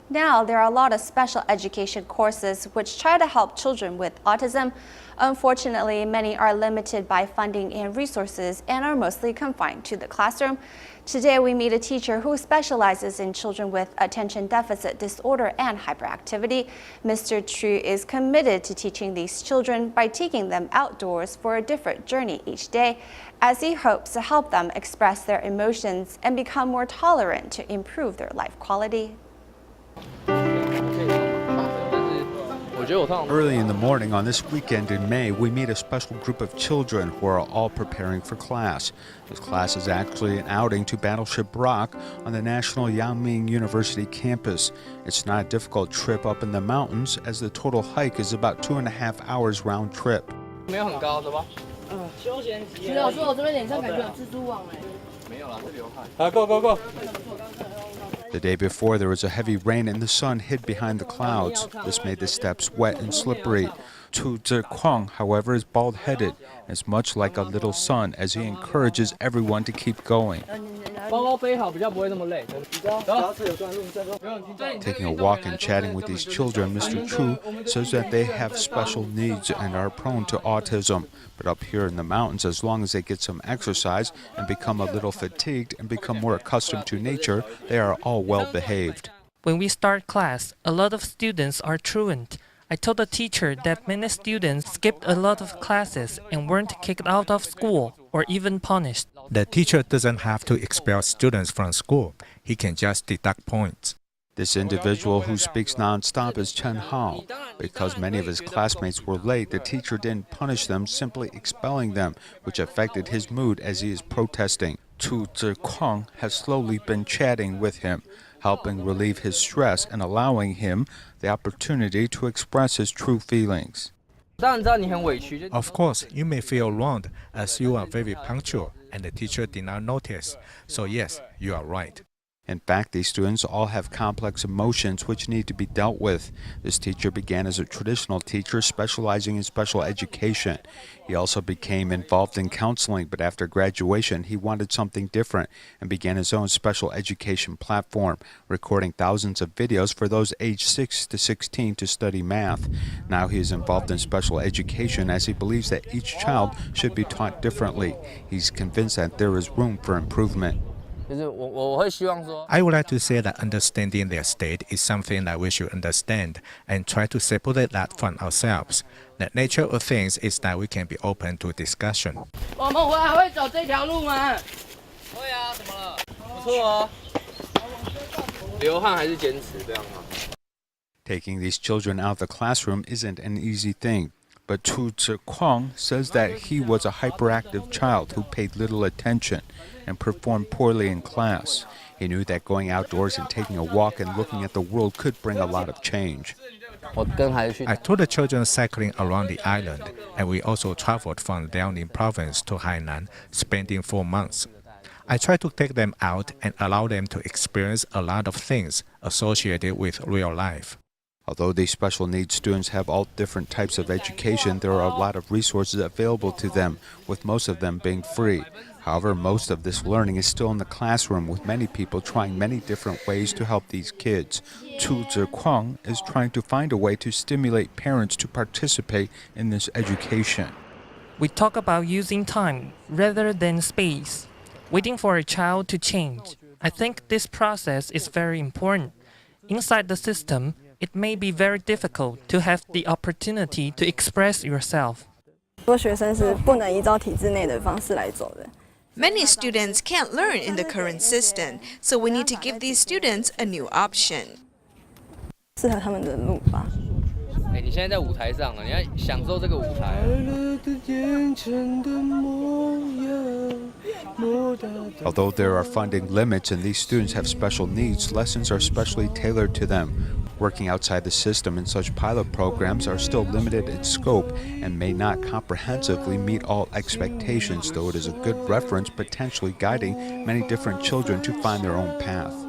Now, there are a lot of special education courses which try to help children with autism. Unfortunately, many are limited by funding and resources and are mostly confined to the classroom. Today, we meet a teacher who specializes in children with attention deficit disorder and hyperactivity. Mr. Chu is committed to teaching these children by taking them outdoors for a different journey each day, as he hopes to help them express their emotions and become more tolerant to improve their life quality. Early in the morning on this weekend in May, we meet a special group of children who are all preparing for class. This class is actually an outing to Battleship Rock on the National Yangming University campus. It's not a difficult trip up in the mountains, as the total hike is about 2.5 hours round trip. Go. The day before, there was a heavy rain and the sun hid behind the clouds. This made the steps wet and slippery. Tu Zhikwang, however, is bald-headed and is much like a little son as he encourages everyone to keep going. Taking a walk and chatting with these children, Mr. Chu says that they have special needs and are prone to autism. But up here in the mountains, as long as they get some exercise and become a little fatigued and become more accustomed to nature, they are all well behaved. When we start class, a lot of students are truant. I told the teacher that many students skipped a lot of classes and weren't kicked out of school or even punished. The teacher doesn't have to expel students from school. He can just deduct points. This individual who speaks non-stop is Chen Hao. Because many of his classmates were late, the teacher didn't punish them, simply expelling them, which affected his mood as he is protesting. Tu Zhikwang has slowly been chatting with him, helping relieve his stress and allowing him the opportunity to express his true feelings. Of course, you may feel wronged as you are very punctual and the teacher did not notice. So yes, you are right. In fact, these students all have complex emotions which need to be dealt with. This teacher began as a traditional teacher specializing in special education. He also became involved in counseling, but after graduation, he wanted something different and began his own special education platform, recording thousands of videos for those aged 6 to 16 to study math. Now he is involved in special education as he believes that each child should be taught differently. He's convinced that there is room for improvement. I would like to say that understanding their state is something that we should understand and try to separate that from ourselves. The nature of things is that we can be open to discussion. Taking these children out of the classroom isn't an easy thing. But Tu Zhikwang says that he was a hyperactive child who paid little attention and performed poorly in class. He knew that going outdoors and taking a walk and looking at the world could bring a lot of change. I took the children cycling around the island, and we also traveled from Liaoning province to Hainan, spending 4 months. I tried to take them out and allow them to experience a lot of things associated with real life. Although these special needs students have all different types of education, there are a lot of resources available to them, with most of them being free. However, most of this learning is still in the classroom, with many people trying many different ways to help these kids. Tu Zhikwang is trying to find a way to stimulate parents to participate in this education. We talk about using time rather than space, waiting for a child to change. I think this process is very important. Inside the system, it may be very difficult to have the opportunity to express yourself. Many students can't learn in the current system, so we need to give these students a new option. Although there are funding limits and these students have special needs, lessons are specially tailored to them. Working outside the system in such pilot programs are still limited in scope and may not comprehensively meet all expectations, though it is a good reference potentially guiding many different children to find their own path.